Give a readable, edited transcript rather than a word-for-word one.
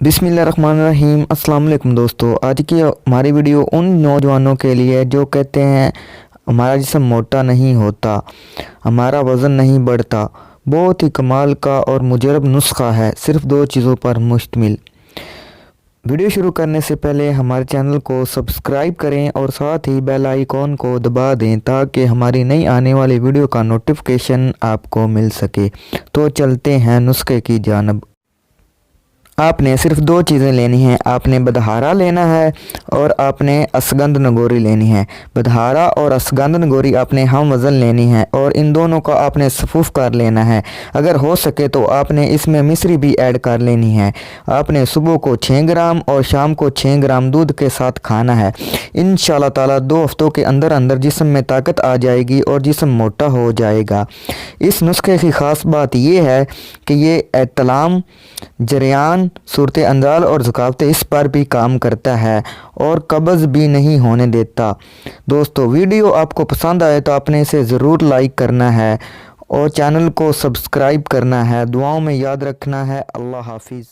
बिस्मिल्लाहिर्रहमानिर्रहीम। अस्सलाम वालेकुम दोस्तों, आज की हमारी वीडियो उन नौजवानों के लिए जो कहते हैं हमारा जिस्म मोटा नहीं होता, हमारा वज़न नहीं बढ़ता। बहुत ही कमाल का और मुजरब नुस्खा है, सिर्फ 2 चीज़ों पर मुश्तमिल। वीडियो शुरू करने से पहले हमारे चैनल को सब्सक्राइब करें और साथ ही बेल आइकॉन को दबा दें ताकि हमारी नई आने वाली वीडियो का नोटिफिकेशन आपको मिल सके। तो चलते हैं नुस्खे की जानिब। आपने सिर्फ 2 चीज़ें लेनी हैं। आपने बदहारा लेना है और आपने असगंध नगोरी लेनी है। बदहारा और असगंध नगोरी आपने हम वज़न लेनी है और इन दोनों का आपने सफूफ कर लेना है। अगर हो सके तो आपने इसमें मिश्री भी ऐड कर लेनी है। आपने सुबह को 6 ग्राम और शाम को 6 ग्राम दूध के साथ खाना है। इंशाल्लाह ताला 2 हफ्तों के अंदर अंदर जिस्म में ताकत आ जाएगी और जिस्म मोटा हो जाएगा। इस नुस्खे की ख़ास बात यह है कि ये एतलाम, जरियान, सूरत अंदाल और ज़ुकावतें इस पर भी काम करता है और कब्ज़ भी नहीं होने देता। दोस्तों, वीडियो आपको पसंद आए तो आपने इसे ज़रूर लाइक करना है और चैनल को सब्सक्राइब करना है। दुआओं में याद रखना है। अल्लाह हाफिज़।